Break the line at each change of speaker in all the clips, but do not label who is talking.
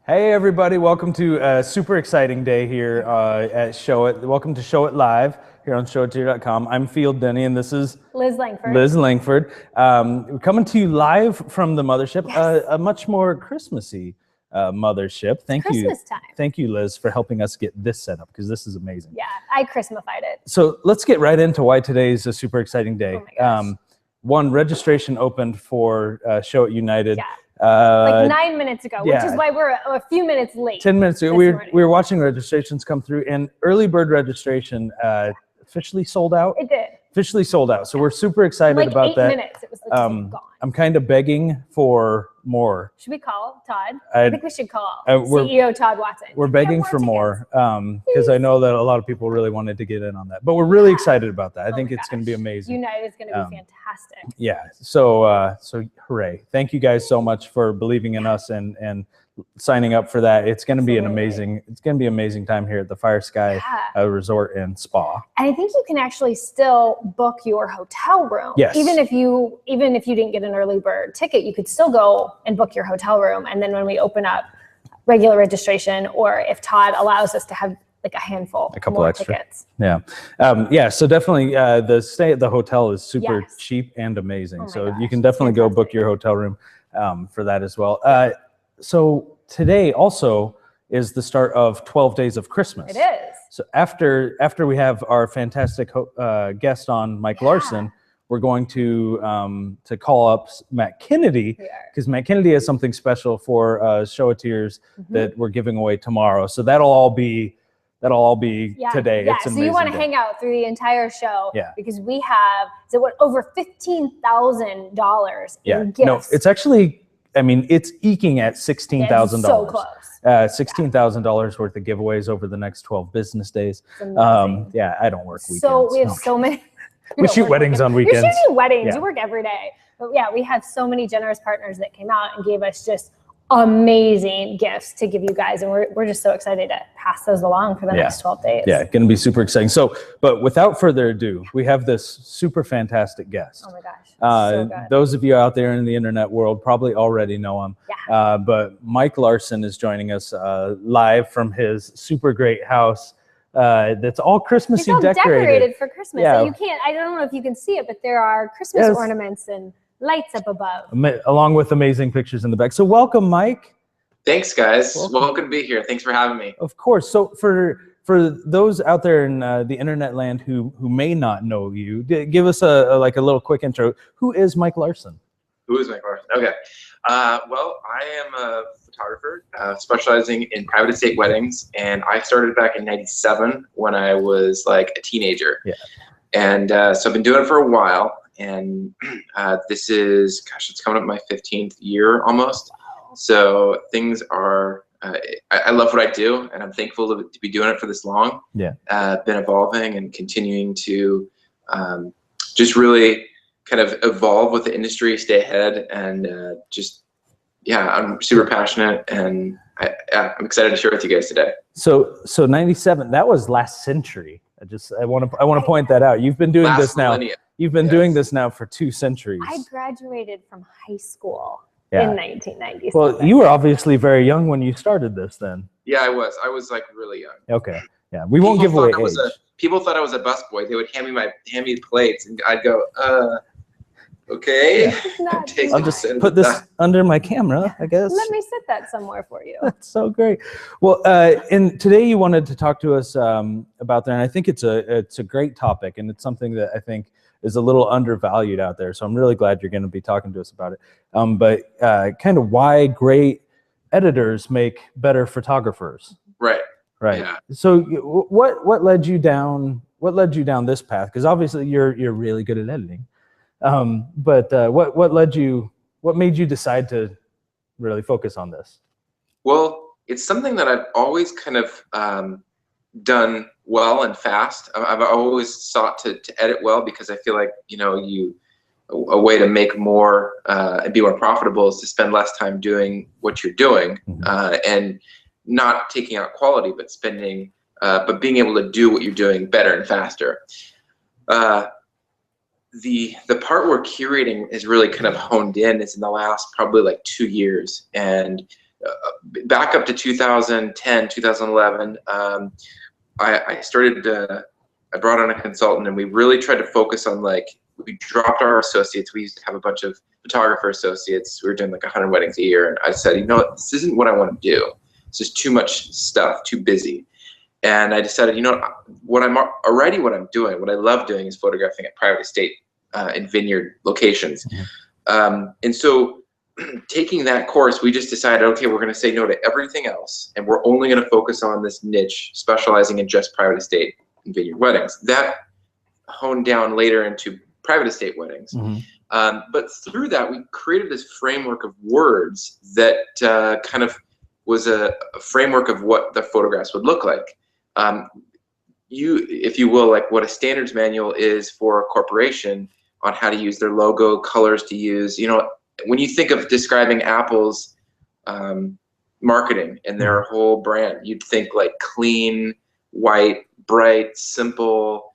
Hey everybody, welcome to a super exciting day here at Show It. Welcome to Show It Live here on showithere.com. I'm Field Denny and this is
Liz Langford.
Liz Langford. We're coming to you live from the mothership,
Yes.
a much more Christmassy mothership. Thank you.
Christmas time.
Thank you, Liz, for helping us get this set up because this is amazing.
Yeah, I Christmasified it.
So let's get right into why today is a super exciting day.
Oh my gosh.
One, registration opened for Show It United.
Yeah. Like 9 minutes ago, which is why we're a few minutes late.
10 minutes ago, we were watching registrations come through, and early bird registration officially sold out.
It did.
Officially sold out. So we're super excited about that.
Like 8 minutes, it was gone.
I'm kind of begging for more.
Should we call Todd? I think we should call
CEO
Todd Watson.
We're begging for more because I know that a lot of people really wanted to get in on that. But we're really excited about that. I think it's going to be amazing.
United is going to be fantastic.
Yeah. So hooray. Thank you guys so much for believing in us and signing up for that. It's going to be amazing time here at the Fire Sky Resort and Spa.
And I think you can actually still book your hotel room.
Yes.
Even if you didn't get an early bird ticket, you could still go and book your hotel room. And then when we open up regular registration, or if Todd allows us to have like a couple more
extra
tickets.
Yeah. So definitely the stay at the hotel is super cheap and amazing. So you can definitely go book your hotel room for that as well. So today also is the start of 12 Days of Christmas.
It is.
So after we have our fantastic guest on, Mike Larson, we're going to call up Matt Kennedy, because Matt Kennedy has something special for Showiteers that we're giving away tomorrow. So that'll all be today.
Yeah.
It's an
so you want to
day.
hang out through the entire show because we have over $15,000 in gifts.
No, it's actually, I mean, it's eking at $16,000.
So close.
$16,000 worth of giveaways over the next 12 business days. I don't work weekends.
So we have so many.
We shoot weddings on weekends.
You're shooting weddings. You work every day. But yeah, we have so many generous partners that came out and gave us just amazing gifts to give you guys. And we're just so excited to pass those along for the next 12 days.
Yeah, going to be super exciting. So, but without further ado, we have this super fantastic guest.
Oh my gosh. So good.
Those of you out there in the internet world probably already know him.
Yeah.
But Mike Larson is joining us live from his super great house. That's all Christmassy
decorated for Christmas.
Yeah.
So I don't know if you can see it, but there are Christmas ornaments and lights up above.
Along with amazing pictures in the back. So welcome, Mike.
Thanks, guys. Welcome to be here. Thanks for having me.
Of course. So for those out there in the internet land who may not know you, give us a little quick intro. Who is Mike Larson?
Who is Mike Larson? Okay. Well, I am a photographer specializing in private estate weddings, and I started back in '97 when I was like a teenager. Yeah. And so I've been doing it for a while, and this is, gosh, it's coming up my 15th year almost. So things are, I love what I do, and I'm thankful to be doing it for this long.
Yeah.
Been evolving and continuing to just really kind of evolve with the industry, stay ahead, and I'm super passionate, and I'm excited to share with you guys today.
So 97, that was last century. I want to point that out. You've been doing this now.
Millennium.
You've been doing this now for 2 centuries.
I graduated from high school in 1990.
Well, you were obviously very young when you started this then.
Yeah, I was. I was like really young.
Okay. Yeah, we won't give away age.
People thought I was a busboy. They would hand me plates, and I'd go, okay.
I'll just put this under my camera, I guess.
Let me sit that somewhere for you.
That's so great. Well, and today you wanted to talk to us about that, and I think it's a great topic, and it's something that I think is a little undervalued out there. So I'm really glad you're going to be talking to us about it. But kind of why great editors make better photographers.
Right.
Right.
Yeah.
So what led you down? What led you down this path? Because obviously you're really good at editing. But what made you decide to really focus on this?
Well, it's something that I've always kind of done well and fast. I've always sought to edit well, because I feel like, a way to make more and be more profitable is to spend less time doing what you're doing, and not taking out quality, but being able to do what you're doing better and faster. The part where curating is really kind of honed in is in the last probably like 2 years, and back up to 2010, 2011, I started, I brought on a consultant, and we really tried to focus on, like, we dropped our associates. We used to have a bunch of photographer associates. We were doing like 100 weddings a year. And I said, you know what, this isn't what I want to do. It's just too much stuff, too busy. And I decided, you know what, what I'm doing, what I love doing is photographing at private estate and vineyard locations. And so taking that course, we just decided, okay, we're going to say no to everything else. And we're only going to focus on this niche, specializing in just private estate and vineyard weddings. That honed down later into private estate weddings. But through that, we created this framework of words that kind of was a framework of what the photographs would look like. If you will, like what a standards manual is for a corporation on how to use their logo, colors to use. You know, when you think of describing Apple's marketing and their whole brand, you'd think like clean, white, bright, simple,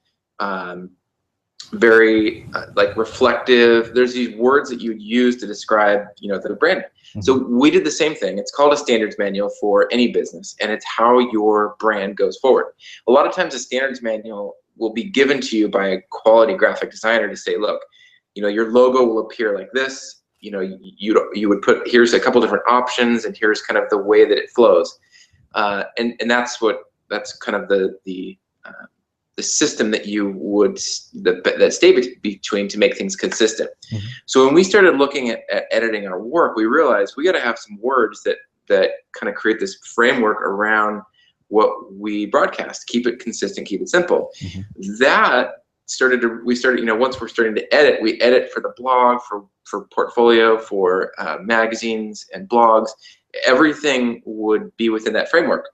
very like reflective. There's these words that you use to describe, you know, the brand. So we did the same thing. It's called a standards manual for any business, and it's how your brand goes forward. A lot of times a standards manual will be given to you by a quality graphic designer to say, look, you know, your logo will appear like this. You know, you would put, here's a couple different options, and here's kind of the way that it flows. And that's kind of the system that you would that stay between to make things consistent. So when we started looking at editing our work, we realized we got to have some words that kind of create this framework around what we broadcast. Keep it consistent, keep it simple. We started, you know, once we're starting to edit, we edit for the blog, for portfolio, for magazines and blogs. Everything would be within that framework.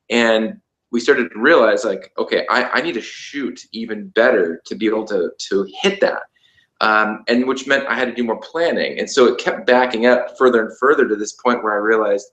And we started to realize, like, okay, I need to shoot even better to be able to hit that. And which meant I had to do more planning. And so it kept backing up further and further to this point where I realized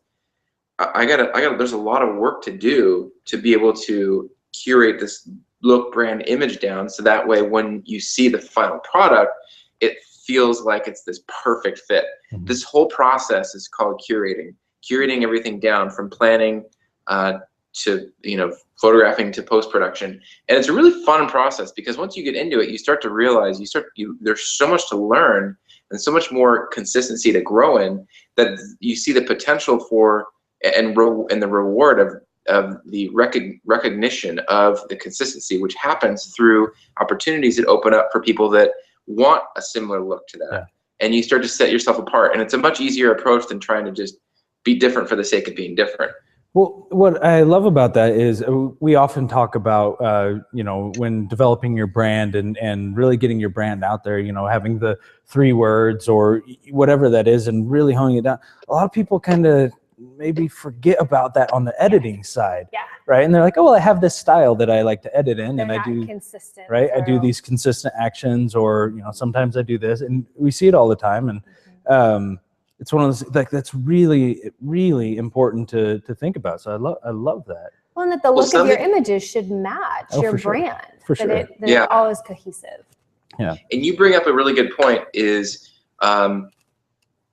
there's a lot of work to do to be able to curate this look, brand, image down, so that way when you see the final product, it feels like it's this perfect fit. This whole process is called curating everything down from planning to, you know, photographing to post-production. And it's a really fun process, because once you get into it, you start to realize there's so much to learn and so much more consistency to grow in, that you see the potential for and the reward of the recognition of the consistency, which happens through opportunities that open up for people that want a similar look to that. And you start to set yourself apart, and it's a much easier approach than trying to just be different for the sake of being different.
Well, what I love about that is we often talk about, you know, when developing your brand and really getting your brand out there, you know, having the 3 words or whatever that is and really honing it down. A lot of people kind of maybe forget about that on the editing side, right? And they're like, oh, well, I have this style that I like to edit in, and I do consistent, right? I do these consistent actions, or, you know, sometimes I do this, and we see it all the time. And it's one of those, like, that's really, really important to think about. So I love that.
Well, and that the look of your images should match your brand.
For sure.
That it all is cohesive.
Yeah.
And you bring up a really good point, is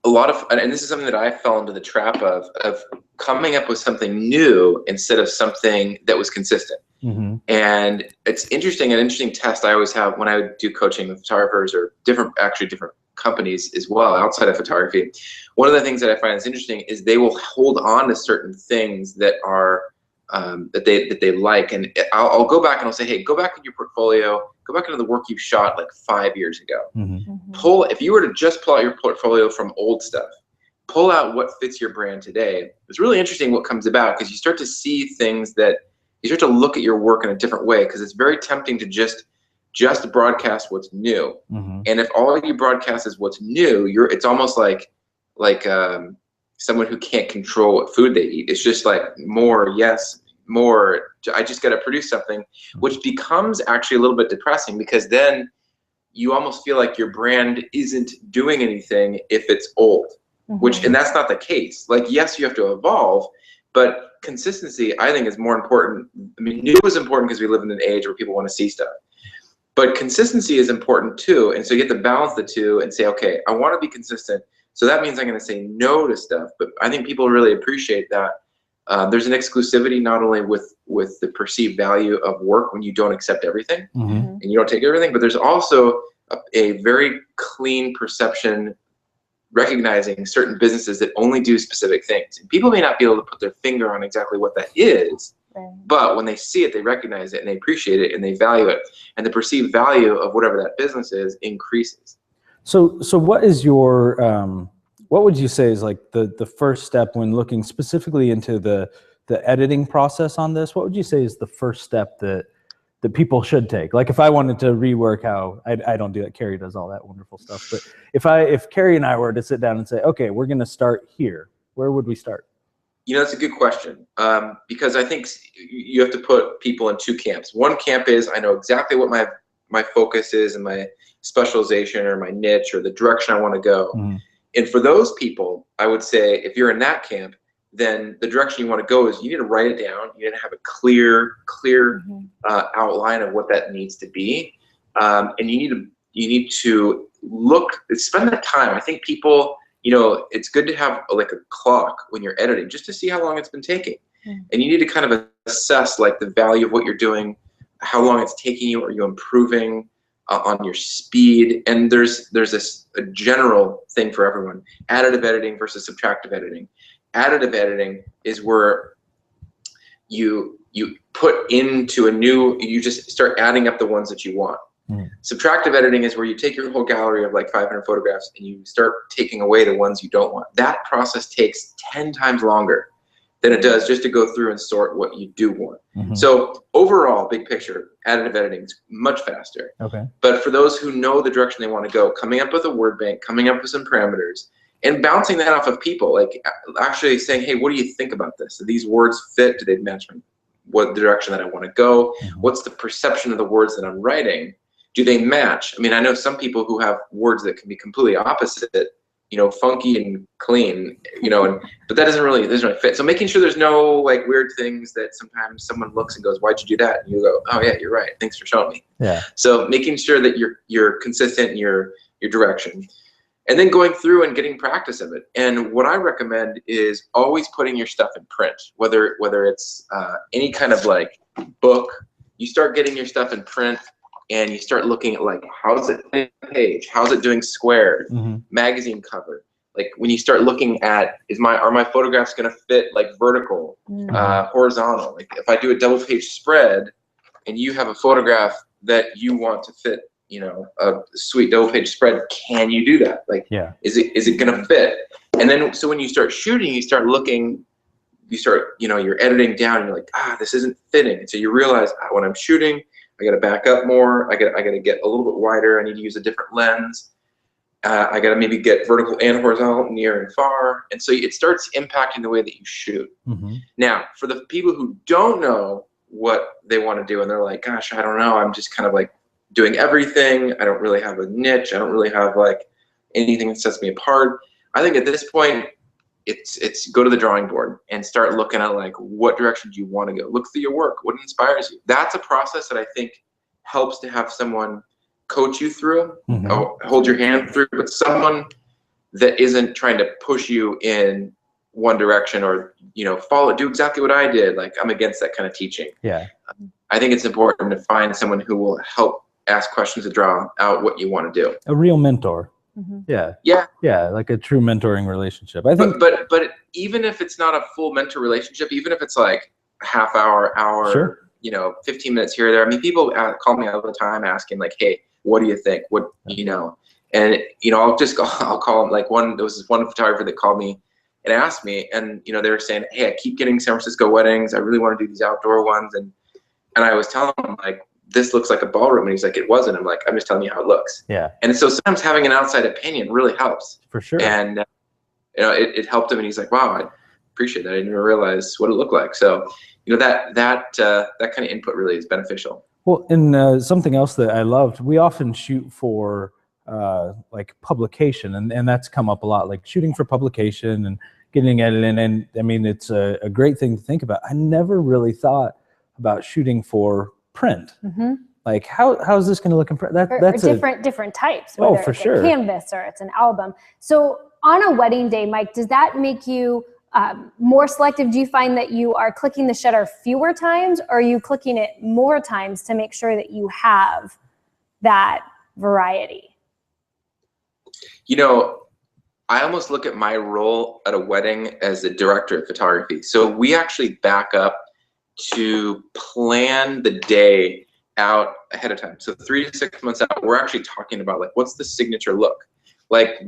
a lot of, and this is something that I fell into the trap of coming up with something new instead of something that was consistent. And it's interesting, an interesting test I always have when I would do coaching with photographers, or different companies as well outside of photography. One of the things that I find is interesting is they will hold on to certain things that are that they like, and I'll go back and I'll say, hey, go back in your portfolio, go back into the work you shot like 5 years ago. If you were to just pull out your portfolio from old stuff, pull out what fits your brand today. It's really interesting what comes about, because you start to see things that you start to look at your work in a different way, because it's very tempting to just broadcast what's new. And if all you broadcast is what's new, it's almost like someone who can't control what food they eat. It's just like more, I just got to produce something, which becomes actually a little bit depressing, because then you almost feel like your brand isn't doing anything if it's old, and that's not the case. Like, yes, you have to evolve, but consistency, I think, is more important. I mean, new is important because we live in an age where people want to see stuff. But consistency is important too. And so you have to balance the two and say, okay, I want to be consistent, So that means I'm going to say no to stuff. But I think people really appreciate that. There's an exclusivity not only with the perceived value of work when you don't accept everything and you don't take everything, but there's also a very clean perception recognizing certain businesses that only do specific things. And people may not be able to put their finger on exactly what that is, but when they see it, they recognize it and they appreciate it and they value it. And the perceived value of whatever that business is increases.
So what is your, what would you say is like the first step when looking specifically into the editing process on this? What would you say is the first step that people should take? Like if I wanted to rework how, I don't do that, Carrie does all that wonderful stuff, but if Carrie and I were to sit down and say, okay, we're going to start here, where would we start?
You know, that's a good question, because I think you have to put people in two camps. One camp is, I know exactly what my focus is and my specialization or my niche or the direction I want to go. And for those people, I would say if you're in that camp, then the direction you want to go is you need to write it down. You need to have a clear outline of what that needs to be, and you need to spend that time. I think people, you know, it's good to have like a clock when you're editing just to see how long it's been taking, and you need to kind of assess like the value of what you're doing, how long it's taking you. Are you improving on your speed? And there's a general thing for everyone: additive editing versus subtractive editing. Additive editing is where you put into you just start adding up the ones that you want. Subtractive editing is where you take your whole gallery of like 500 photographs and you start taking away the ones you don't want. That process takes 10 times longer than it does just to go through and sort what you do want. So overall, big picture, additive editing is much faster. But for those who know the direction they want to go, coming up with a word bank, coming up with some parameters, and bouncing that off of people, like actually saying, hey, what do you think about this? Do these words fit? Do they match what direction that I want to go? What's the perception of the words that I'm writing? Do they match? I mean, I know some people who have words that can be completely opposite, you know, funky and clean, you know, but that doesn't really fit. So making sure there's no like weird things that sometimes someone looks and goes, why'd you do that? And you go, oh yeah, you're right. Thanks for showing me. So making sure that you're consistent in your direction. And then going through and getting practice of it. And what I recommend is always putting your stuff in print, whether it's any kind of like book. You start getting your stuff in print and you start looking at like, how's it doing page? How's it doing squared? Magazine cover. Like when you start looking at, are my photographs going to fit like vertical, horizontal? Like if I do a double page spread and you have a photograph that you want to fit, you know, a sweet double page spread, can you do that? Like, is it gonna fit? And then, so when you start shooting, you start looking, you know, you're editing down and you're like, this isn't fitting. And so you realize when I'm shooting, I gotta back up more. I gotta get a little bit wider. I need to use a different lens. I gotta maybe get vertical and horizontal, near and far. And so it starts impacting the way that you shoot. Now, for the people who don't know what they want to do and they're like, gosh, I don't know, I'm just kind of like doing everything. I don't really have a niche. I don't really have like anything that sets me apart. I think at this point, it's go to the drawing board and start looking at like, what direction do you want to go? Look through your work. What inspires you? That's a process that I think helps to have someone coach you through, hold your hand through, but someone that isn't trying to push you in one direction or, you know, do exactly what I did. Like I'm against that kind of teaching. I think it's important to find someone who will help ask questions to draw out what you want to do.
A real mentor. Yeah, like a true mentoring relationship. I think,
but even if it's not a full mentor relationship, even if it's like half hour, you know, 15 minutes here or there. I mean, people call me all the time asking like, hey, what do you think? What, you know, and you know, I'll call them like there was this one photographer that called me and asked me, and you know, they were saying, hey, I keep getting San Francisco weddings. I really want to do these outdoor ones, and I was telling him like, this looks like a ballroom, and he's like, it wasn't. I'm like, I'm just telling you how it looks. And so sometimes having an outside opinion really helps.
For sure.
And you know, it helped him, and he's like, wow, I appreciate that. I didn't even realize what it looked like. So you know, that kind of input really is beneficial.
Well, and something else that I loved, we often shoot for like publication, and that's come up a lot, like shooting for publication and getting edited. And I mean, it's a great thing to think about. I never really thought about shooting for print. Like how is this going to look in print? That's
different types.
Oh, for sure.
A canvas or it's an album. So on a wedding day, Mike, does that make you more selective? Do you find that you are clicking the shutter fewer times, or are you clicking it more times to make sure that you have that variety?
You know, I almost look at my role at a wedding as the director of photography. So we actually back up to plan the day out ahead of time. So 3 to 6 months out, we're actually talking about like, what's the signature look? Like,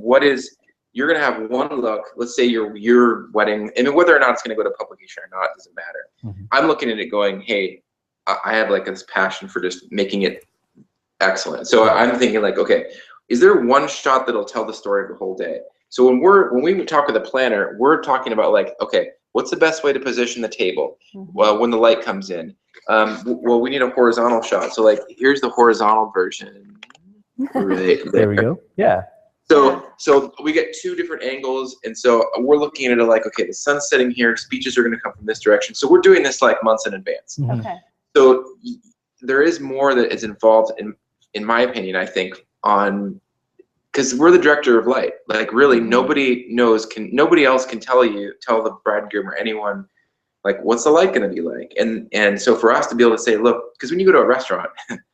you're gonna have one look, let's say your wedding, and whether or not it's gonna go to publication or not, doesn't matter.
Mm-hmm.
I'm looking at it going, hey, I have like this passion for just making it excellent. So I'm thinking like, okay, is there one shot that'll tell the story of the whole day? So when we talk with the planner, we're talking about like, okay, what's the best way to position the table? Well, when the light comes in, well, we need a horizontal shot. So like, here's the horizontal version. Right
there we go. Yeah.
So we get 2 different angles, and so we're looking at it like, okay, the sun's setting here, speeches are going to come from this direction. So we're doing this like months in advance.
Mm-hmm.
Okay.
So there is more that is involved in my opinion, I think, because we're the director of light. Like really, nobody else can tell the bride and groom or anyone, like, what's the light going to be like? And so for us to be able to say, look, because when you go to a restaurant,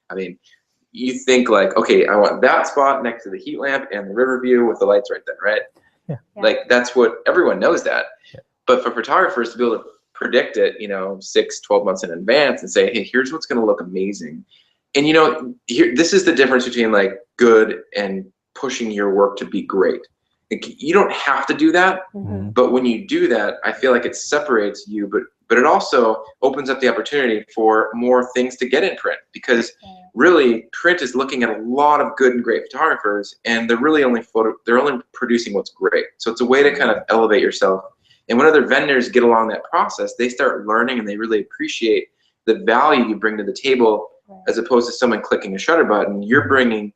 I mean, you think like, okay, I want that spot next to the heat lamp and the river view with the lights right there, right?
Yeah.
Like that's what everyone knows that.
Yeah.
But for photographers to be able to predict it, 6-12 months in advance and say, hey, here's what's going to look amazing. And this is the difference between like good and pushing your work to be great. Like, you don't have to do that, but when you do that, I feel like it separates you, but it also opens up the opportunity for more things to get in print, because really print is looking at a lot of good and great photographers, and they're really only producing what's great. So it's a way to kind of elevate yourself. And when other vendors get along that process, they start learning and they really appreciate the value you bring to the table, as opposed to someone clicking a shutter button. You're bringing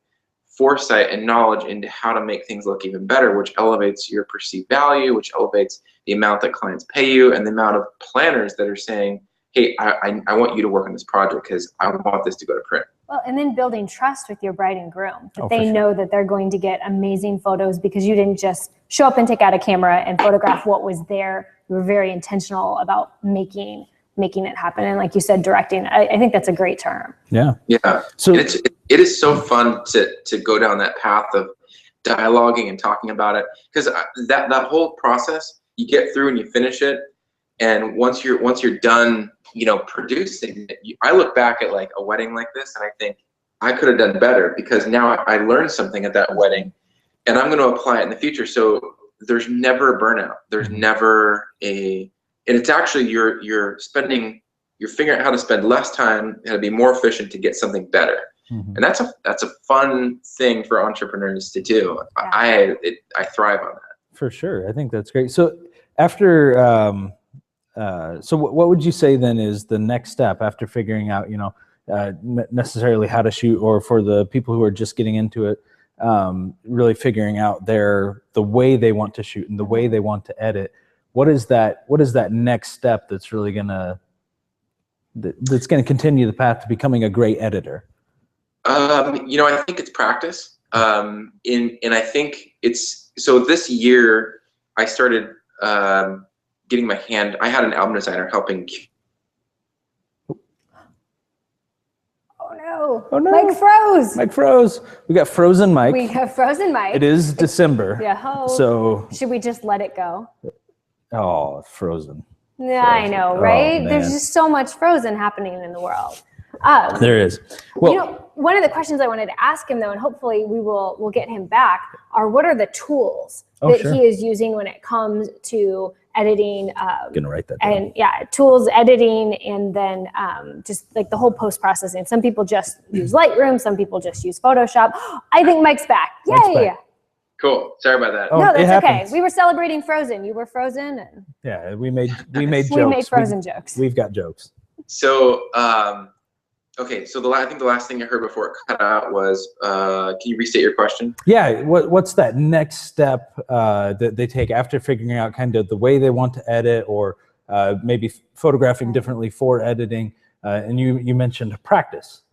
foresight and knowledge into how to make things look even better, which elevates your perceived value, which elevates the amount that clients pay you, and the amount of planners that are saying, hey, I want you to work on this project because I want this to go to print.
Well, and then building trust with your bride and groom, that they know that they're going to get amazing photos because you didn't just show up and take out a camera and photograph what was there. You were very intentional about making it happen. And like you said, directing. I think that's a great term.
Yeah.
Yeah. So it is so fun to go down that path of dialoguing and talking about it, because that whole process, you get through and you finish it, and once you're done, producing it, I look back at like a wedding like this and I think I could have done better, because now I learned something at that wedding and I'm going to apply it in the future. So there's never a burnout. There's never and it's actually you're figuring out how to spend less time, how to be more efficient to get something better. And that's a fun thing for entrepreneurs to do. I thrive on that. For
sure. I think that's great. So after, so what would you say then is the next step after figuring out, necessarily how to shoot, or for the people who are just getting into it, really figuring out the way they want to shoot and the way they want to edit? What is that next step that's really that's gonna continue the path to becoming a great editor?
I think it's practice. And I think so this year I started getting my hand. I had an album designer helping.
Oh no. Mike froze.
We got frozen Mike. It is December.
Yeah.
So
should we just let it go?
Oh, frozen.
Yeah, I know, right? There's just so much frozen happening in the world.
There is. Well,
one of the questions I wanted to ask him, though, and hopefully we'll get him back, are what are the tools that he is using when it comes to editing?
Gonna write that down.
And tools, editing, and then just like the whole post processing. Some people just use Lightroom. Some people just use Photoshop. I think Mike's back. Yay!
Mike's back.
Cool. Sorry about that.
No, that's okay. We were celebrating Frozen. You were frozen. And
yeah, we made jokes. We
made Frozen jokes.
We've got jokes.
So, okay. So I think the last thing I heard before it cut out was, can you restate your question?
Yeah. What's that next step that they take after figuring out kind of the way they want to edit, or maybe photographing differently for editing? And you mentioned practice.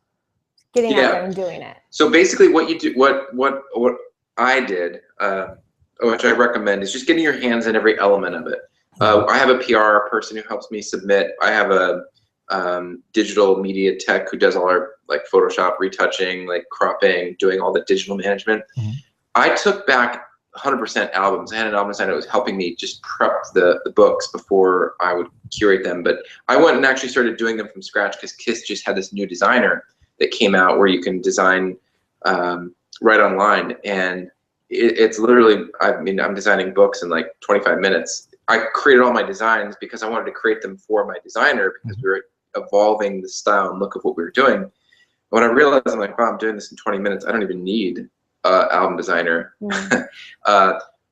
Getting out there and doing it.
So basically, what you do, what I did which I recommend, is just getting your hands in every element of it. I have a PR person who helps me submit. I have a digital media tech who does all our like Photoshop retouching, like cropping, doing all the digital management. I took back 100% albums. I had an album designer that was helping me just prep the books before I would curate them. But I went and actually started doing them from scratch because KISS just had this new designer that came out where you can design right online. And it's literally, I mean, I'm designing books in like 25 minutes. I created all my designs because I wanted to create them for my designer because we were evolving the style and look of what we were doing. When I realized, I'm like, wow, I'm doing this in 20 minutes. I don't even need album designer.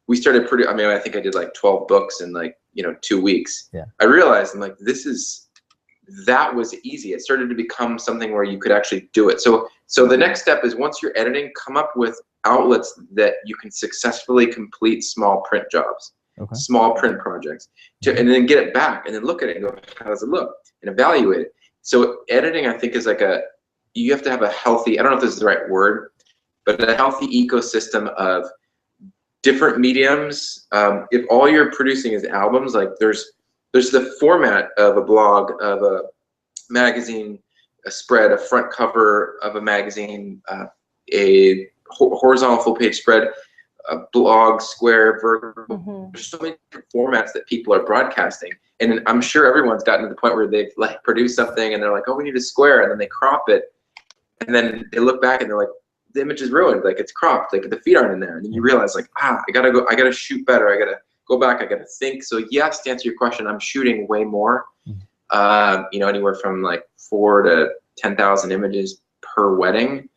We started I mean, I think I did like 12 books in like, 2 weeks. I realized, I'm like, that was easy. It started to become something where you could actually do it. So the next step is, once you're editing, come up with outlets that you can successfully complete small print jobs, small print projects, and then get it back and then look at it and go, how does it look? And evaluate it. So editing, I think, is like you have to have a healthy, I don't know if this is the right word, but a healthy ecosystem of different mediums. If all you're producing is albums, like there's the format of a blog, of a magazine, a spread, a front cover of a magazine, a horizontal full page spread, a blog, square, vertical. There's so many different formats that people are broadcasting. And I'm sure everyone's gotten to the point where they've like produced something and they're like, oh, we need a square, and then they crop it. And then they look back and they're like, the image is ruined, like it's cropped, like the feet aren't in there. And then you realize, like, I gotta shoot better, I gotta go back, I gotta think. So yes, to answer your question, I'm shooting way more, anywhere from like 4 to 10,000 images per wedding.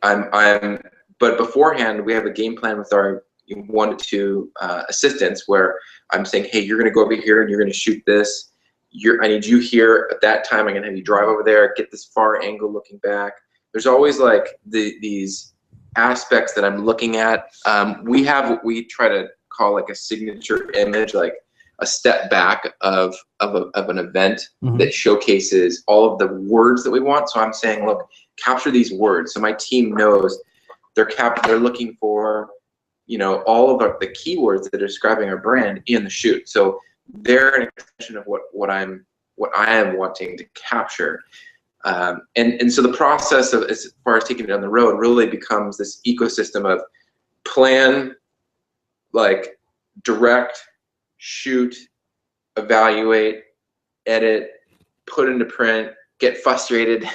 But beforehand, we have a game plan with our 1 to 2 assistants where I'm saying, hey, you're gonna go over here and you're gonna shoot this. I need you here at that time. I'm gonna have you drive over there, get this far angle looking back. There's always like these aspects that I'm looking at. We have what we try to call like a signature image, like a step back of an event that showcases all of the words that we want. So I'm saying, look, capture these words. So my team knows they're looking for, all of the keywords that are describing our brand in the shoot. So they're an extension of what I am wanting to capture. And so the process of, as far as taking it on the road, really becomes this ecosystem of plan, like direct, shoot, evaluate, edit, put into print, get frustrated,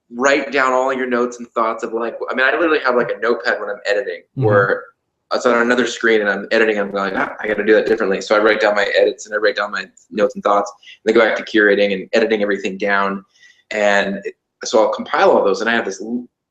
write down all your notes and thoughts of like, I mean, I literally have like a notepad when I'm editing where it's on another screen and I'm editing, I'm going, I got to do that differently. So I write down my edits and I write down my notes and thoughts, and then go back to curating and editing everything down. And so I'll compile all those, and I have this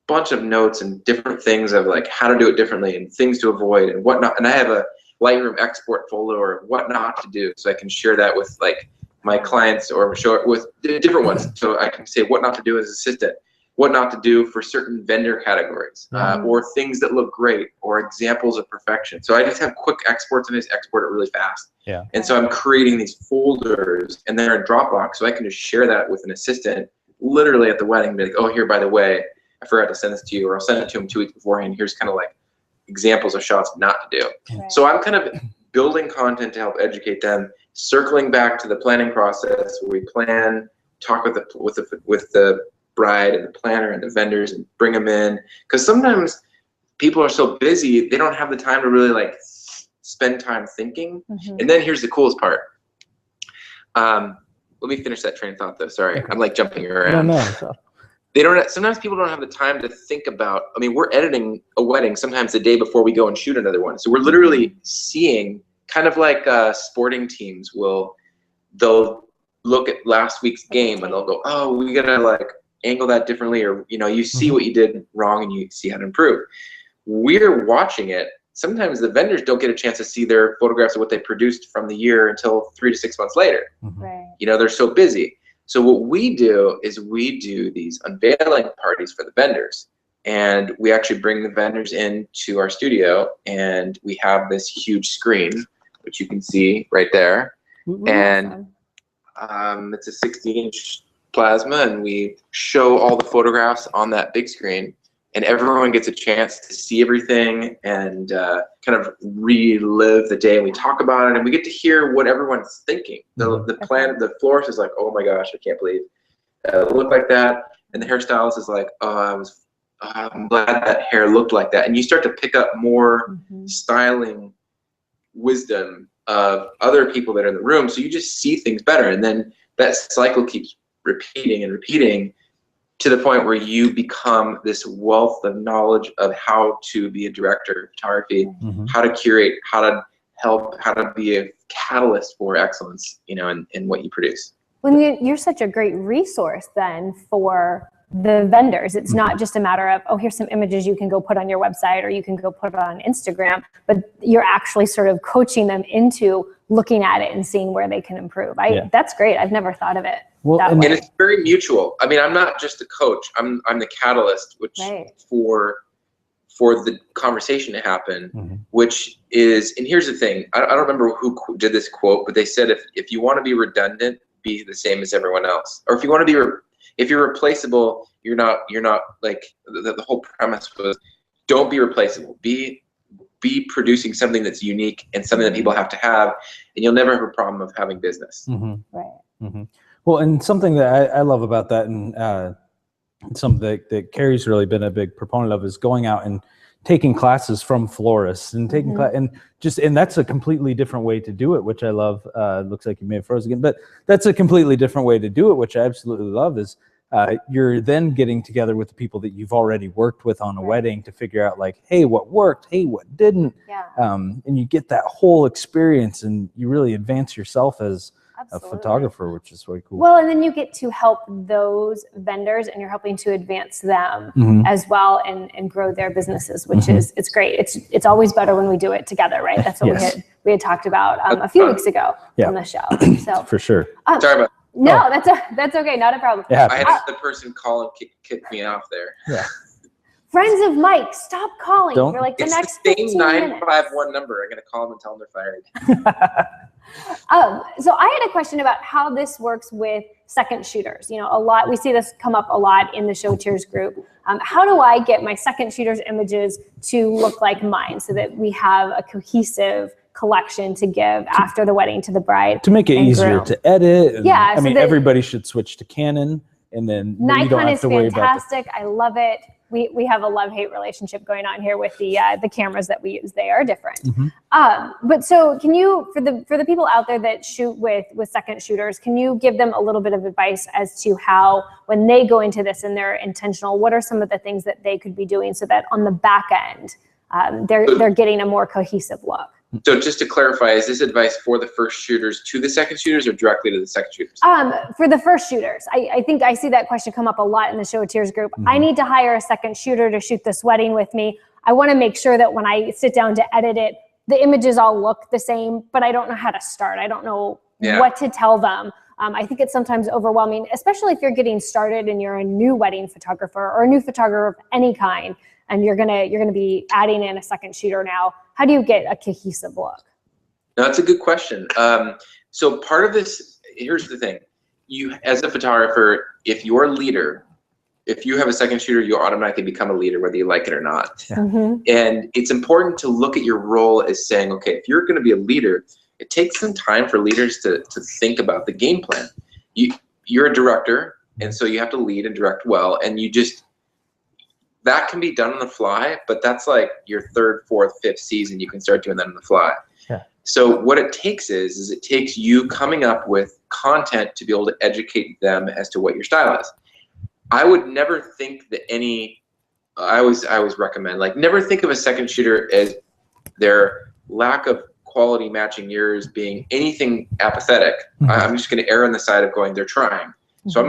bunch of notes and different things of like how to do it differently and things to avoid and whatnot. And I have a Lightroom export folder of what not to do, so I can share that with like my clients or show it with different ones. So I can say what not to do as an assistant, what not to do for certain vendor categories, or things that look great, or examples of perfection. So I just have quick exports, and I just export it really fast. And so I'm creating these folders, and they're in Dropbox, so I can just share that with an assistant literally at the wedding, be like, oh, here, by the way, I forgot to send this to you, or I'll send it to him 2 weeks beforehand. Here's kind of like examples of shots not to do. So I'm kind of building content to help educate them, circling back to the planning process where we plan, talk with the bride and the planner and the vendors and bring them in, because sometimes people are so busy they don't have the time to really like spend time thinking. And then here's the coolest part. Let me finish that train of thought though. Sorry, I'm like jumping around. Sometimes people don't have the time to think about, I mean, we're editing a wedding sometimes the day before we go and shoot another one. So we're literally seeing, kind of like sporting teams they'll look at last week's game and they'll go, oh, we gotta like angle that differently, or you see what you did wrong and you see how to improve. We're watching it. Sometimes the vendors don't get a chance to see their photographs of what they produced from the year until 3 to 6 months later. They're so busy. So what we do is we do these unveiling parties for the vendors, and we actually bring the vendors into our studio, and we have this huge screen, which you can see right there. And it's a 60-inch plasma, and we show all the photographs on that big screen, and everyone gets a chance to see everything and kind of relive the day. And we talk about it, and we get to hear what everyone's thinking. The florist is like, oh my gosh, I can't believe it looked like that. And the hairstylist is like, oh, I'm glad that hair looked like that. And you start to pick up more styling wisdom of other people that are in the room. So you just see things better. And then that cycle keeps repeating and repeating to the point where you become this wealth of knowledge of how to be a director of photography, how to curate, how to help, how to be a catalyst for excellence, you know, in what you produce.
Well, you're such a great resource then for the vendors. It's not just a matter of, oh, here's some images you can go put on your website or you can go put on Instagram, but you're actually sort of coaching them into looking at it and seeing where they can improve. That's great. I've never thought of it that way.
And it's very mutual. I mean, I'm not just a coach. I'm the catalyst, which for the conversation to happen, which is, and here's the thing. I don't remember who did this quote, but they said, if you want to be redundant, be the same as everyone else. Or if you want to be if you're replaceable, you're not like, the whole premise was, don't be replaceable. Be producing something that's unique and something that people have to have, and you'll never have a problem of having business.
Well, and something that I love about that, and something that Carrie's really been a big proponent of, is going out and taking classes from florists and taking and that's a completely different way to do it, which I love. Looks like you may have froze again, but that's a completely different way to do it, which I absolutely love. Is you're then getting together with the people that you've already worked with on a wedding to figure out, like, hey, what worked, hey, what didn't, and you get that whole experience, and you really advance yourself as a photographer, which is really cool.
Well, and then you get to help those vendors, and you're helping to advance them as well and grow their businesses, which is, it's great. It's always better when we do it together, right? That's what we had talked about a few weeks ago on the show. So
for sure.
Sorry about
no, that's okay, not a problem.
I had the person call and kick me off there.
Friends of Mike, stop calling for like the next 15 minutes.
951 number. I'm gonna call them and tell them they're fired.
So I had a question about how this works with second shooters. You know, we see this come up a lot in the Show Cheers group. How do I get my second shooters images to look like mine so that we have a cohesive collection to give after the wedding to the bride?
To make it easier to edit. And,
yeah.
I mean, everybody should switch to Canon, and then you don't have to worry about
Nikon is fantastic. I love it. We have a love-hate relationship going on here with the cameras that we use. They are different. But so can you, for the people out there that shoot with second shooters, can you give them a little bit of advice as to how, when they go into this and they're intentional, what are some of the things that they could be doing so that on the back end, they're getting a more cohesive look?
So just to clarify, is this advice for the first shooters to the second shooters or directly to the second shooters?
For the first shooters. I think I see that question come up a lot in the Show Cheers group. I need to hire a second shooter to shoot this wedding with me. I want to make sure that when I sit down to edit it, the images all look the same, but I don't know how to start. I don't know what to tell them. I think it's sometimes overwhelming, especially if you're getting started and you're a new wedding photographer or a new photographer of any kind, and you're gonna be adding in a second shooter now. How do you get a cohesive look?
No, that's a good question. So part of this, here's the thing. You, as a photographer, if you're a leader, if you have a second shooter, you automatically become a leader, whether you like it or not. And it's important to look at your role as saying, okay, if you're gonna be a leader, it takes some time for leaders to think about the game plan. You're a director, and so you have to lead and direct well, and that can be done on the fly, but that's like your third, fourth, fifth season, you can start doing that on the fly. So what it takes is it takes you coming up with content to be able to educate them as to what your style is. I would never think that I always recommend, like, never think of a second shooter as their lack of quality matching yours being anything apathetic. I'm just gonna err on the side of going, they're trying. So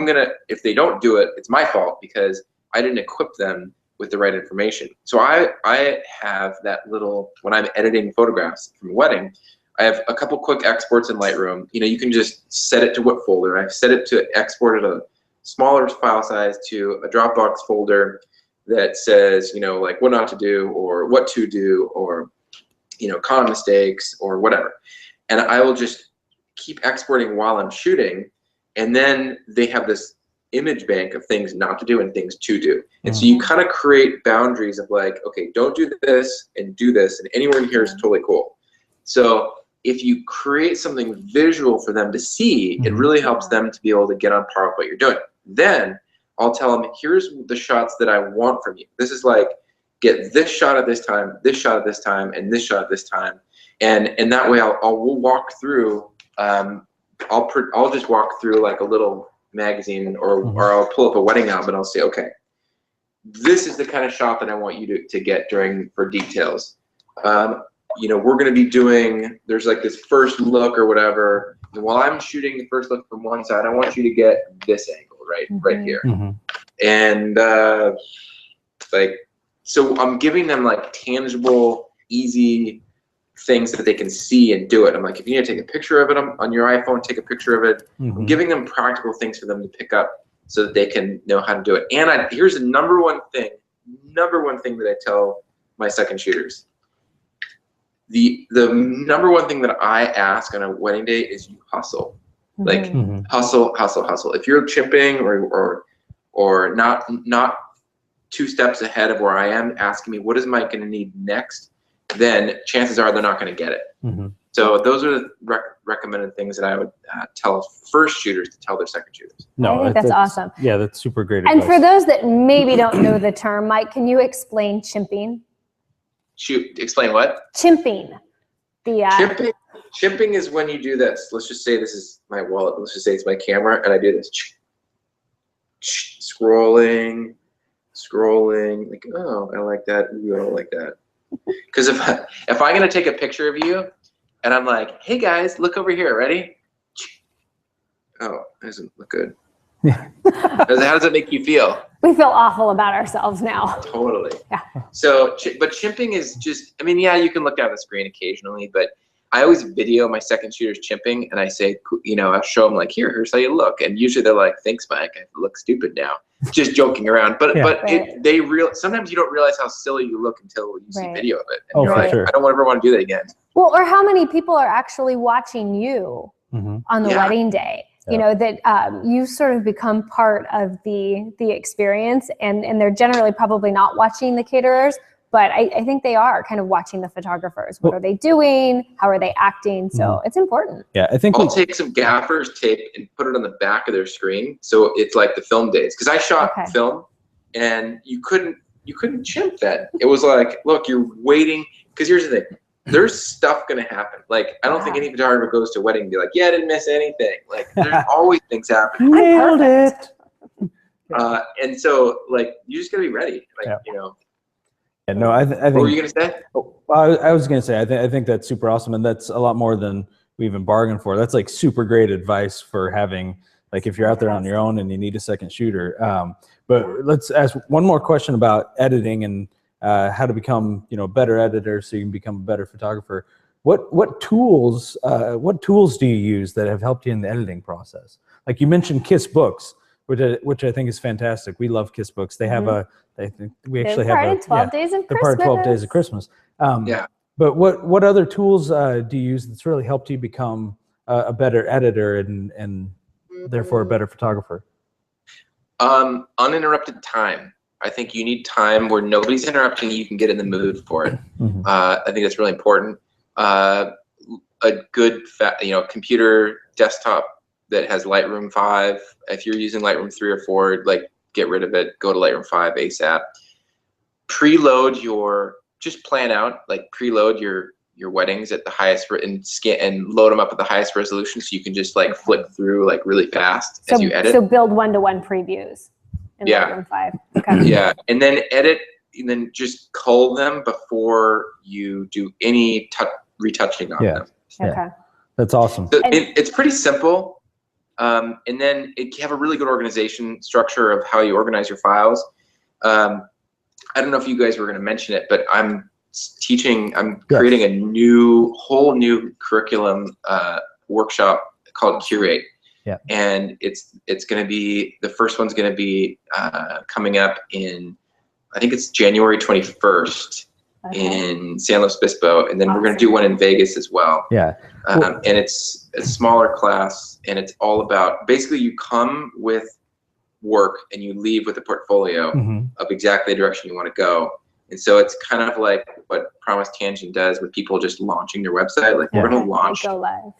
if they don't do it, it's my fault because I didn't equip them with the right information. So I have that little, when I'm editing photographs from a wedding, I have a couple quick exports in Lightroom. You know, you can just set it to what folder. I've set it to export at a smaller file size to a Dropbox folder that says, you know, like what not to do or what to do or, you know, common mistakes or whatever. And I will just keep exporting while I'm shooting. And then they have this image bank of things not to do and things to do. And so you kind of create boundaries of like, okay, don't do this and do this, and anywhere in here is totally cool. So if you create something visual for them to see, it really helps them to be able to get on par with what you're doing. Then I'll tell them, here's the shots that I want from you. This is like, get this shot at this time, this shot at this time, and this shot at this time. And that way we'll walk through, I'll just walk through like a little magazine or I'll pull up a wedding album and I'll say, okay, this is the kind of shot that I want you to get for details. You know, we're going to be doing, there's like this first look or whatever. And while I'm shooting the first look from one side, I want you to get this angle right here. And like, so I'm giving them like tangible, easy things that they can see and do it. I'm like, if you need to take a picture of it on your iPhone, take a picture of it. I'm giving them practical things for them to pick up so that they can know how to do it. And here's the number one thing that I tell my second shooters. The number one thing that I ask on a wedding day is you hustle. Like hustle. If you're chimping or not 2 steps ahead of where I am, asking me what is Mike going to need next, then chances are they're not going to get it. So those are the recommended things that I would tell first shooters to tell their second shooters.
No, I think that's awesome.
Yeah, that's super great
And
advice.
for those that maybe don't know the term, Mike, can you explain chimping?
Explain what?
Chimping.
Chimping is when you do this. Let's just say this is my wallet. Let's just say it's my camera, and I do this. Scrolling. Like, oh, I like that. Ooh, I don't like that. Because if I'm gonna take a picture of you, and I'm like, hey guys, look over here. Ready? Oh, that doesn't look good. How does it make you feel?
We feel awful about ourselves now.
Totally.
Yeah.
So, but chimping is just, I mean, yeah, you can look down the screen occasionally, but I always video my second shooters chimping, and I say, you know, I show them like, here's how you look. And usually they're like, thanks, Mike, I look stupid now. Just joking around. But sometimes you don't realize how silly you look until you see video of it. And you're like, I don't ever want to do that again.
Well, or how many people are actually watching you on the wedding day? You know, that you sort of become part of the experience, and they're generally probably not watching the caterers, but I think they are kind of watching the photographers. What are they doing? How are they acting? So it's important.
Yeah, I think
I'll take some gaffer's tape and put it on the back of their screen, so it's like the film days. Because I shot film, and you couldn't chimp that. It was like, look, you're waiting. Because here's the thing. There's stuff gonna happen. Like, I don't think any photographer goes to a wedding and be like, yeah, I didn't miss anything. Like, there's always things happening.
Nailed it.
And so, like, you just gotta be ready. Like, you know.
Yeah, no, I think.
What were you gonna say?
I was gonna say I think that's super awesome, and that's a lot more than we even bargained for. That's like super great advice for having, like, if you're out there on your own and you need a second shooter. But let's ask one more question about editing and how to become, you know, a better editor so you can become a better photographer. What tools do you use that have helped you in the editing process? Like you mentioned KISS Books, which I think is fantastic. We love KISS Books. They have we actually have a
12 Days of Christmas.
Part of 12 Days of Christmas. But what other tools do you use that's really helped you become a better editor and therefore a better photographer?
Uninterrupted time. I think you need time where nobody's interrupting you. You can get in the mood for it. I think that's really important. A good, computer desktop that has Lightroom 5. If you're using Lightroom 3 or 4, like, get rid of it. Go to Lightroom 5 ASAP. Just plan out, like, preload your weddings at the highest and load them up at the highest resolution, so you can just like flip through like really fast as you edit.
So build one-to-one previews in Lightroom 5. Okay.
Yeah, and then edit, and then just cull them before you do any retouching on them.
Okay.
That's awesome.
So it's pretty simple, and then you have a really good organization structure of how you organize your files. I don't know if you guys were going to mention it, but I'm creating a whole new curriculum workshop called Curate. Yeah. And it's going to be, the first one's going to be coming up in, I think it's January 21st in San Luis Obispo. And then we're going to do one in Vegas as well. Yeah. And it's a smaller class, and it's all about, basically you come with work and you leave with a portfolio
Mm-hmm.
of exactly the direction you want to go. And so it's kind of like what Promise Tangent does with people just launching their website. Like, we're going to launch
Go live.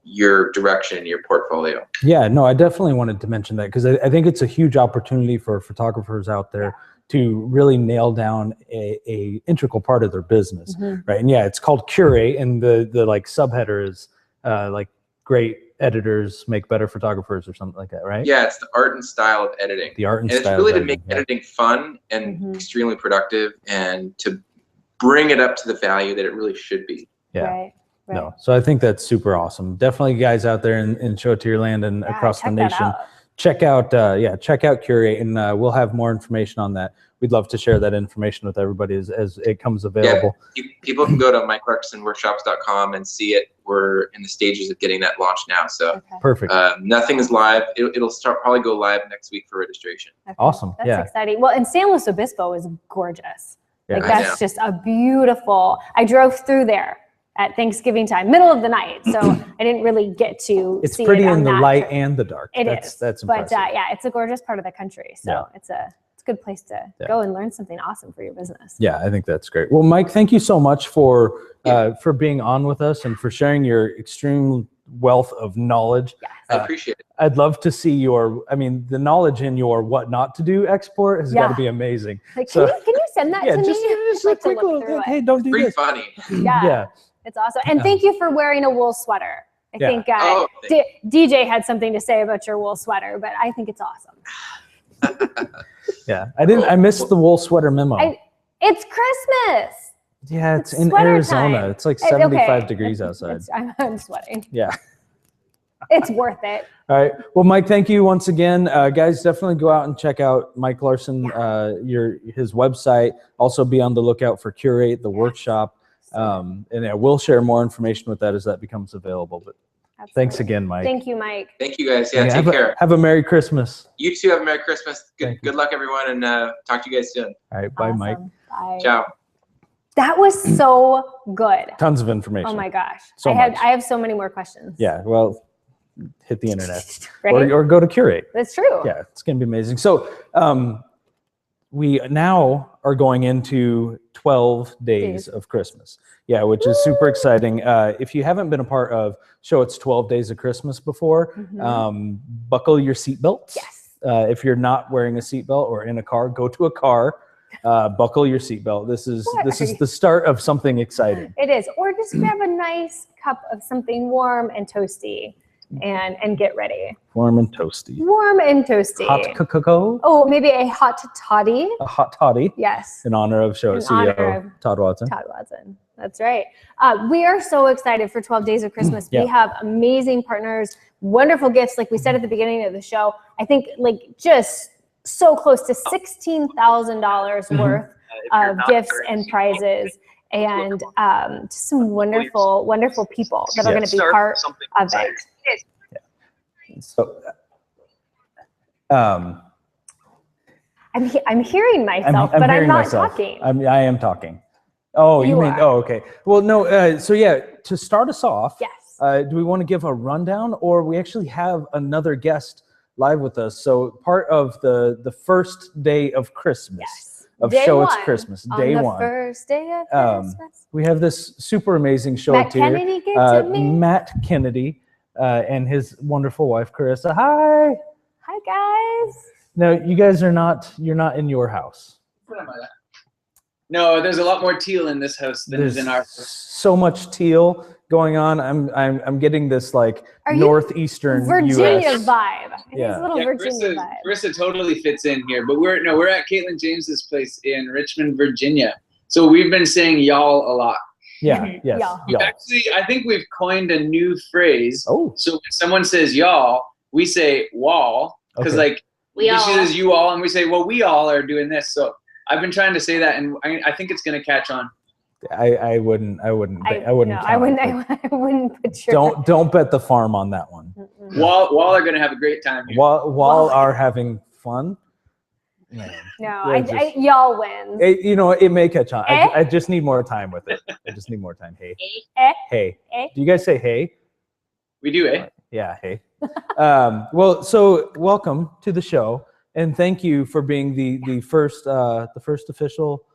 your direction, your portfolio.
Yeah, no, I definitely wanted to mention that because I think it's a huge opportunity for photographers out there to really nail down a integral part of their business, right? And yeah, it's called Curate, and the like subheader is like great editors make better photographers or something like that, right?
Yeah, it's the art and style of editing.
The art and
it's
style
really
of
to make
editing,
editing fun and extremely productive, and to bring it up to the value that it really should be.
Yeah.
Right.
No, so I think that's super awesome. Definitely, guys out there in Show It to Your Land and across the nation, check out Curate, and we'll have more information on that. We'd love to share that information with everybody as it comes available.
Yeah, people can go to MikeLarsonWorkshops.com and see it. We're in the stages of getting that launched now, so
perfect.
Nothing is live. It'll probably go live next week for registration.
Awesome.
That's exciting. Well, and San Luis Obispo is gorgeous.
Yeah.
Like, that's just a beautiful. I drove through there at Thanksgiving time, middle of the night, so I didn't really get to
It's
see
pretty
it on
in the
that
light
trip.
and the dark. That's impressive.
But yeah, it's a gorgeous part of the country, so it's a good place to go and learn something awesome for your business.
Yeah, I think that's great. Well, Mike, thank you so much for being on with us and for sharing your extreme wealth of knowledge.
Yes.
I appreciate it.
I'd love to see the knowledge in your what not to do export has got to be amazing.
Like, can you send that to me?
Just a quick little, hey, don't do this.
Pretty funny.
Yeah. It's awesome. And thank you for wearing a wool sweater. I think DJ had something to say about your wool sweater, but I think it's awesome.
Yeah, I missed the wool sweater memo.
It's Christmas.
Yeah, it's in
sweater
Arizona.
time.
It's like 75 degrees outside.
I'm sweating.
Yeah.
It's worth it.
All right. Well, Mike, thank you once again. Guys, definitely go out and check out Mike Larson, his website. Also be on the lookout for Curate, the workshop. And we'll share more information with that as that becomes available. But thanks again, Mike.
Thank you, Mike.
Thank you, guys. Yeah, take care.
Have a Merry Christmas.
You too. Have a Merry Christmas. Good luck, everyone, and talk to you guys soon.
All right. Bye, Mike.
Bye.
Ciao.
That was so good.
Tons of information.
Oh my gosh.
So
I have so many more questions.
Yeah. Well, hit the internet
right?
or go to Curate.
That's true.
Yeah, it's going to be amazing. So we now are going into 12 days of Christmas. Yeah, which is super exciting. If you haven't been a part of Show It's 12 Days of Christmas before, buckle your seatbelts.
Yes.
If you're not wearing a seatbelt or in a car, go to a car. Buckle your seatbelt. This is the start of something exciting.
It is. Or just grab a nice cup of something warm and toasty and get ready.
Warm and toasty.
Warm and toasty.
Hot cocoa.
Oh, maybe a hot toddy.
A hot toddy.
Yes.
In honor of Show It CEO Todd Watson.
Todd Watson. That's right. We are so excited for 12 Days of Christmas.
Yeah.
We have amazing partners, wonderful gifts. Like we said at the beginning of the show, I think just so close to $16,000 worth of gifts and prizes, and just some wonderful, wonderful people that are going to be part of it.
Yeah. So,
I'm hearing myself, but I'm not talking.
I am talking. Oh, you mean? Oh, okay. Well, no. So yeah, to start us off,
yes.
Do we want to give a rundown, or we actually have another guest live with us? So part of the first day of Christmas of
day
Show
one,
It's Christmas, day
on the
one.
First day of Christmas.
We have this super amazing show
Matt Kennedy gets to me.
Matt Kennedy and his wonderful wife Carissa. Hi.
Hi guys.
Now you guys you're not in your house.
What am I at? No, there's a lot more teal in this house than is in our house.
So much teal going on. I'm getting this like northeastern
Virginia
US
vibe.
Yeah.
It's a little Virginia vibe.
Carissa totally fits in here, but we're at Caitlin James's place in Richmond, Virginia. So we've been saying y'all a lot.
Yeah, yes.
Y'all.
Actually, I think we've coined a new phrase.
Oh.
So when someone says y'all, we say wall, because like she says you all, and we say, well, we all are doing this. So I've been trying to say that, and I think it's gonna catch on.
I wouldn't
put your
don't bet the farm on that one.
Wall are gonna have a great time here.
Wall are having fun. Man,
no, y'all wins.
It may catch on. I just need more time with it. I just need more time. Hey. Hey. Do you guys say hey?
We do, eh?
Yeah, hey. Well, so welcome to the show. and thank you for being the first official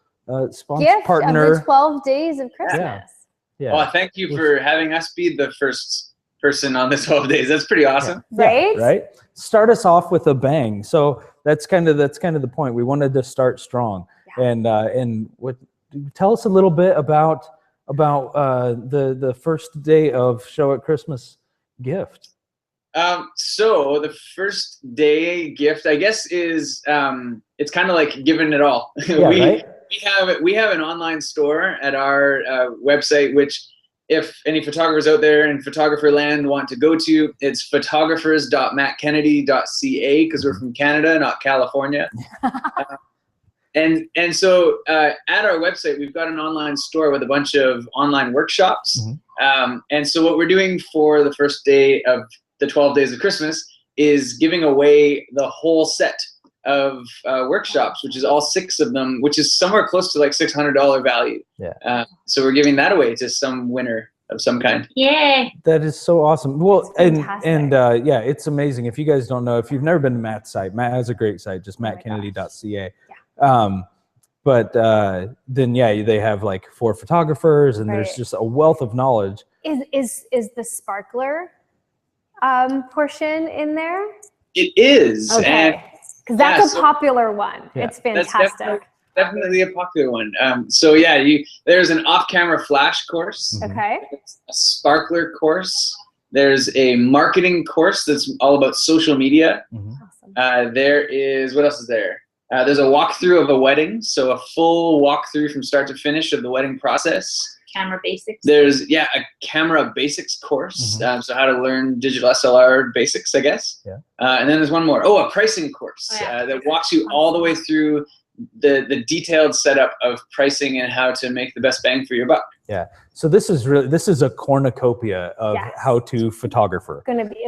sponsor
Gift
partner
of the 12 days of Christmas.
Yeah.
Well, thank you for having us be the first person on the 12 days. That's pretty awesome.
Right?
Right. Start us off with a bang. So that's kind of the point. We wanted to start strong. And tell us a little bit about the first day of Show It Christmas gift.
So the first day gift, I guess, is it's kind of like giving it all.
Right?
We have an online store at our website, which if any photographers out there in photographer land want to go to, it's photographers.mattkennedy.ca, because we're from Canada, not California. And so at our website, we've got an online store with a bunch of online workshops. And so what we're doing for the first day of the 12 days of Christmas is giving away the whole set of workshops, which is all 6 of them, which is somewhere close to like $600 value. So we're giving that away to some winner of some kind.
Yay!
That is so awesome. Well, and yeah, it's amazing. If you guys don't know, if you've never been to Matt's site, Matt has a great site, just mattkennedy.ca. But then they have like 4 photographers, and there's just a wealth of knowledge.
Is the sparkler portion in there?
It is.
Okay. Because that's a popular one. It's fantastic.
Definitely a popular one. So there's an off-camera flash course.
Okay.
There's a sparkler course. There's a marketing course that's all about social media.
Awesome.
There is, what else is there? There's a walkthrough of a wedding, so a full walkthrough from start to finish of the wedding process.
Camera basics.
There's a camera basics course, so how to learn digital SLR basics, I guess. And then there's one more. A pricing course that walks you all the way through the detailed setup of pricing and how to make the best bang for your buck.
So this is a cornucopia of how to photographer.
It's gonna be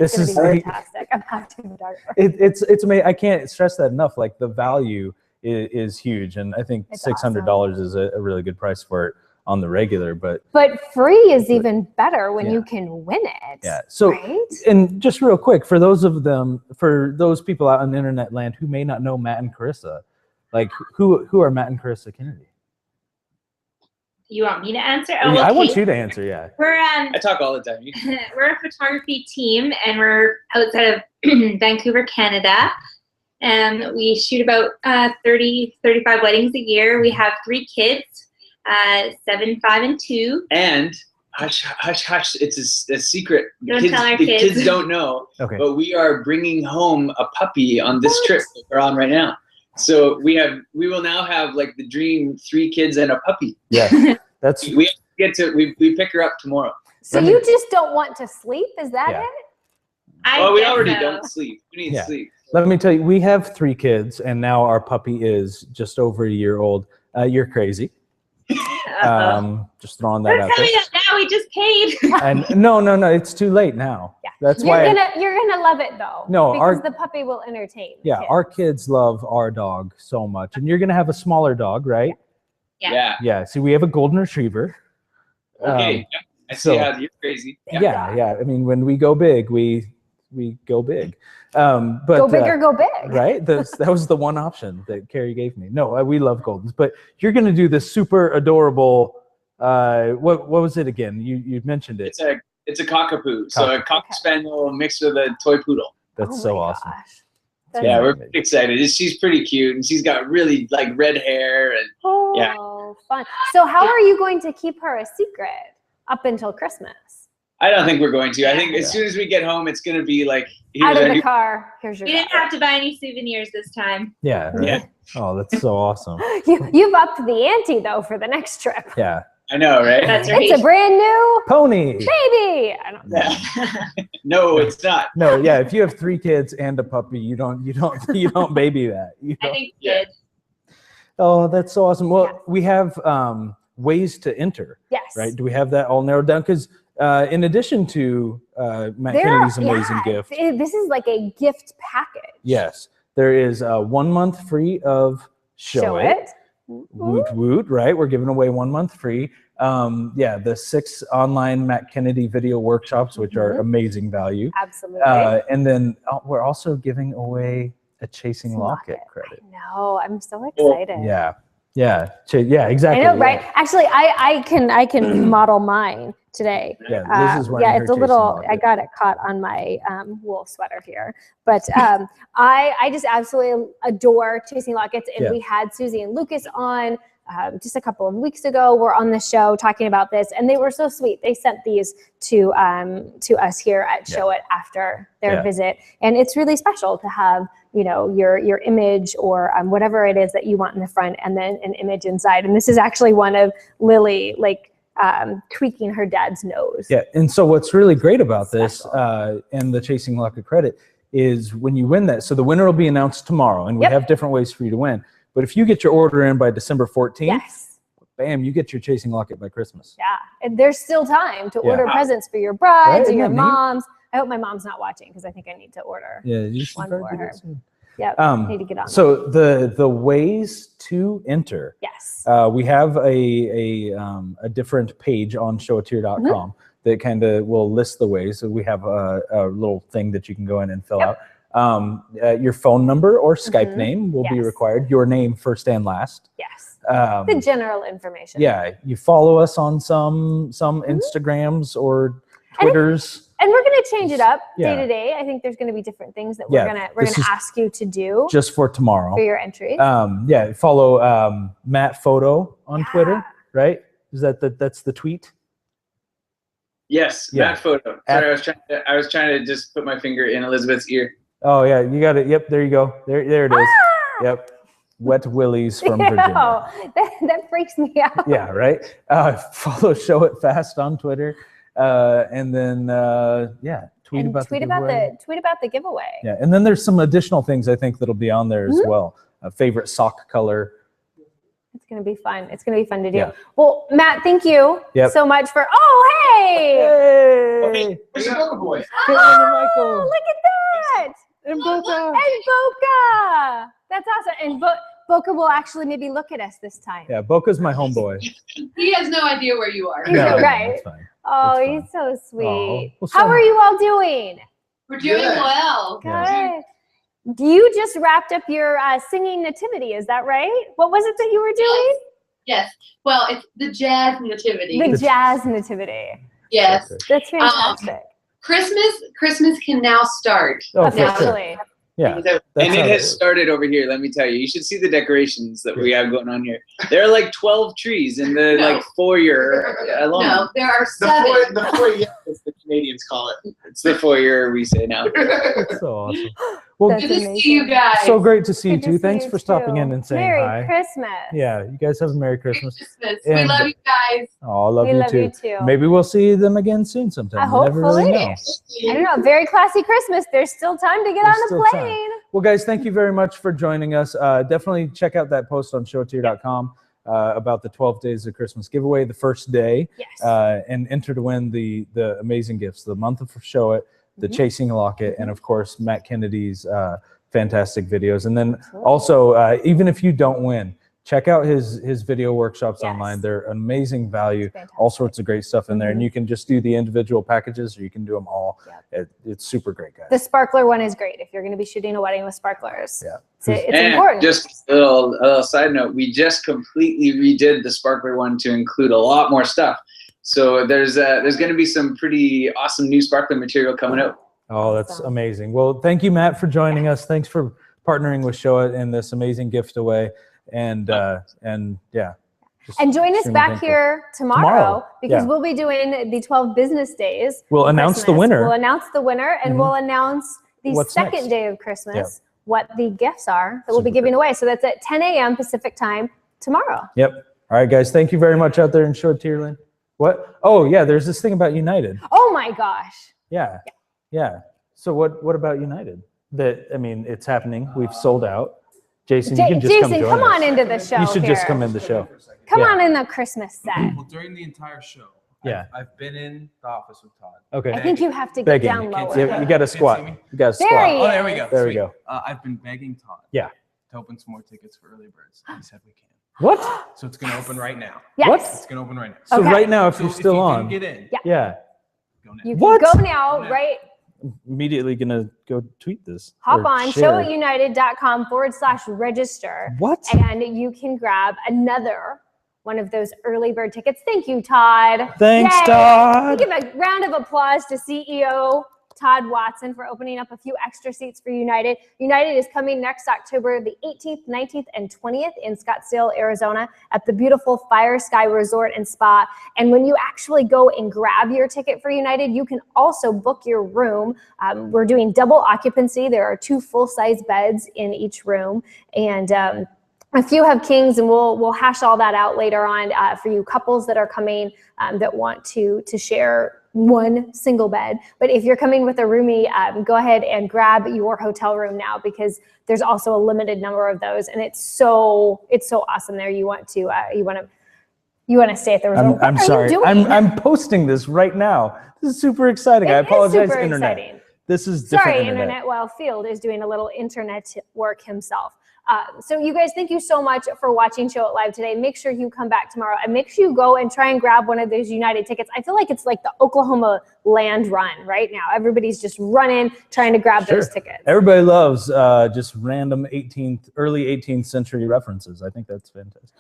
fantastic. I'm how to photographer.
It's amazing. I can't stress that enough. Like the value is huge, and I think $600 is a really good price for it on the regular. But
free is even better when you can win it.
So
right?
And just real quick, for those people out in the internet land who may not know Matt and Carissa, like who are Matt and Carissa Kennedy?
You want me to answer?
I want you to answer.
We're
I talk all the time.
we're a photography team, and we're outside of Vancouver, Canada. And we shoot about 30, 35 weddings a year. We have 3 kids, 7, 5, and 2. And
hush, it's a secret.
Don't tell our kids.
The kids don't know. Okay. But we are bringing home a puppy on this trip that we're on right now. So we will now have like the dream 3 kids and a puppy.
Yeah, that's
we pick her up tomorrow.
So you just don't want to sleep? Is that it?
We already don't sleep. We need sleep.
Let me tell you, we have 3 kids, and now our puppy is just over a year old. You're crazy. Just throwing that out there.
Now we just paid.
And no, it's too late now. That's
you're gonna love it though.
No,
because the puppy will entertain.
Yeah, our kids love our dog so much, and you're gonna have a smaller dog, right?
Yeah.
See, we have a golden retriever.
Okay, I see how you're crazy.
Yeah. I mean, when we go big, we go big. But
go big or go big.
Right? That was the one option that Carrie gave me. No, we love Goldens, but you're going to do this super adorable. What was it again? You mentioned it.
It's a cockapoo. So a cocker spaniel mixed with a toy poodle.
That's so awesome.
We're pretty excited. She's pretty cute, and she's got really like red hair and
fun. So how are you going to keep her a secret up until Christmas?
I don't think we're going to. I think as soon as we get home, it's going to be like
out of the car. Here's your.
You didn't have to buy any souvenirs this time.
Yeah. Right? Yeah. Oh, that's so awesome.
You've upped the ante though for the next trip.
Yeah.
I know, right?
That's right.
It's a brand new
pony.
Baby. I don't know.
No, it's not.
No, yeah. If you have 3 kids and a puppy, you don't baby that.
I think good.
Oh, that's so awesome. Well, we have ways to enter.
Yes.
Right. Do we have that all narrowed down? Because in addition to Matt Kennedy's amazing gift,
this is like a gift package.
Yes, there is 1 month free of Show It. Woot woot, right? We're giving away 1 month free. The 6 online Matt Kennedy video workshops, which are amazing value.
Absolutely.
And then we're also giving away a Chasing Locket credit.
No, I'm so excited.
Yeah. Yeah. Exactly.
I know, right? Actually, I can model mine today.
Yeah, Liz is wearing her
it's a
Chasing
little.
Locket.
I got it caught on my wool sweater here, but I just absolutely adore Chasing Lockets, and we had Susie and Lucas on just a couple of weeks ago. We're on the show talking about this, and they were so sweet. They sent these to us here at Show It after their visit, and it's really special to have your image or whatever it is that you want in the front, and then an image inside. And this is actually one of Lily tweaking her dad's nose.
Yeah, and so what's really great about this and the Chasing Locket credit is when you win that. So the winner will be announced tomorrow, and we have different ways for you to win. But if you get your order in by December 14th, bam, you get your Chasing Locket by Christmas.
Yeah, and there's still time to order presents for your brides or your moms. I hope my mom's not watching because I think I need to order one for her. Yeah, need to get on.
So the ways to enter.
Yes.
We have a different page on showatier.com that kind of will list the ways. So we have a little thing that you can go in and fill out. Your phone number or Skype name will be required. Your name first and last.
Yes. The general information.
Yeah. You follow us on some Instagrams or Twitters.
And we're going to change it up day to day. I think there's going to be different things that we're gonna ask you to do
just for tomorrow
for your entry.
Follow Matt Photo on Twitter, right? Is that's the tweet?
Yes, Matt Photo. Sorry, I was trying to just put my finger in Elizabeth's ear.
Oh yeah, you got it. Yep, there you go. There it is. Yep. Wet Willies from Virginia.
That freaks me out.
Yeah, right. Follow Show It Fast on Twitter. And then tweet about the giveaway. Yeah, and then there's some additional things I think that'll be on there as well. Favorite sock color.
It's gonna be fun. It's gonna be fun to do. Yeah. Well, Matt, thank you so much for. Oh, hey!
Where's the Boca Boy?
Oh, look at that!
And Boca.
That's awesome. And Boca will actually maybe look at us this time.
Yeah, Boca's my homeboy.
He has no idea where you are.
No,
right.
That's fine.
Oh,
that's
he's so sweet.
Oh, well,
how are you all doing?
We're doing well.
Good. You just wrapped up your singing nativity, is that right? What was it that you were doing?
Yes. Well, it's the jazz nativity.
The jazz nativity.
Yes.
That's fantastic.
Christmas can now start.
Oh,
officially.
Yeah.
And it has started over here, let me tell you. You should see the decorations that we have going on here. There are like 12 trees in the foyer alone.
No, there are 7.
The foyer, as the Canadians call it.
It's the foyer we say now.
That's so awesome. Well,
good to see you guys.
So great to see you too. Thanks for stopping in and saying
Merry
hi.
Christmas.
Yeah, you guys have a Merry Christmas.
We love you guys.
Oh, I love you too. Maybe we'll see them again soon sometime.
Hopefully. I don't know. Very classy Christmas. There's still time to get on the plane.
Well, guys, thank you very much for joining us. Definitely check out that post on showatier.com about the 12 Days of Christmas giveaway, the first day, and enter to win the amazing gifts, the month of Show It, the Chasing Locket, and of course, Matt Kennedy's fantastic videos. And then also, even if you don't win, check out his video workshops online. They're amazing value, all sorts of great stuff in there. And you can just do the individual packages or you can do them all. It's super great, guys.
The sparkler one is great if you're going to be shooting a wedding with sparklers.
Yeah.
It's important.
Just a little side note, we just completely redid the sparkler one to include a lot more stuff. So there's going to be some pretty awesome new sparkler material coming out.
Oh, that's amazing. Well, thank you, Matt, for joining us. Thanks for partnering with Show It in this amazing gift away. And join us back here tomorrow because we'll be doing the 12 business days. We'll announce the winner.
We'll announce the winner, and we'll announce the second day of Christmas, what the gifts are that we'll be giving away. So that's at 10 a.m. Pacific time tomorrow. Yep. All right, guys. Thank you very much out there in Showtierland. What? Oh, yeah. There's this thing about United. Oh my gosh. Yeah. So what about United? It's happening. We've sold out. Jason, you can just come on into the show. You should just come in the show. Come on in the Christmas set.
Well, during the entire show,
Yeah.
I've been in the office with Todd.
Okay.
I think you have to get down lower.
Yeah, you got to squat. You got to squat.
Oh, there we go.
There we go.
I've been begging Todd.
Yeah.
To open some more tickets for early birds. He said we can.
What?
So it's going to open right now.
Yes.
What?
It's going to open right now.
So right now, if
So
you're still on.
If you can get in,
Yeah.
go now.
You can
What?
go now, right?
immediately gonna go tweet this.
Hop
or
on
share.
showitunited.com/register.
What?
And you can grab another one of those early bird tickets. Thank you, Todd.
Thanks,
Yay.
Todd.
Give a round of applause to CEO Todd Watson for opening up a few extra seats for United. United is coming next October the 18th, 19th, and 20th in Scottsdale, Arizona at the beautiful Fire Sky Resort and Spa. And when you actually go and grab your ticket for United, you can also book your room. We're doing double occupancy. There are 2 full-size beds in each room. And a few have kings, and we'll hash all that out later on for you couples that are coming that want to share one single bed. But if you're coming with a roomie, go ahead and grab your hotel room now, because there's also a limited number of those, and it's so awesome there. You want to stay at the resort.
I'm sorry. I'm posting this right now. This is super exciting. I apologize,
super
internet.
Exciting.
This is different.
Sorry, internet. Well, Field is doing a little internet work himself. So you guys, thank you so much for watching Show It Live today. Make sure you come back tomorrow, and make sure you go and try and grab one of those United tickets. I feel like it's like the Oklahoma land run right now. Everybody's just running, trying to grab those tickets.
Everybody loves just random early 18th century references. I think that's fantastic.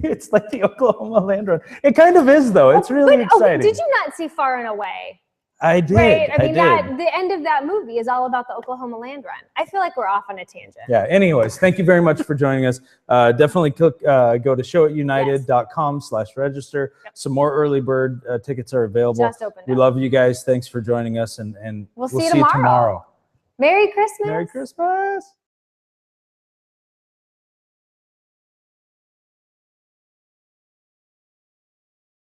It's like the Oklahoma land run. It kind of is, though. It's really exciting.
Did you not see Far and Away?
I did.
Right. I mean,
did.
the end of that movie is all about the Oklahoma land run. I feel like we're off on a tangent.
Yeah. Anyways, thank you very much for joining us. Definitely go to showitunited.com/register.
Yep.
Some more early bird tickets are available.
Just opened
We
up.
love you guys. Thanks for joining us, and
We'll see you tomorrow. Merry Christmas.
Merry Christmas.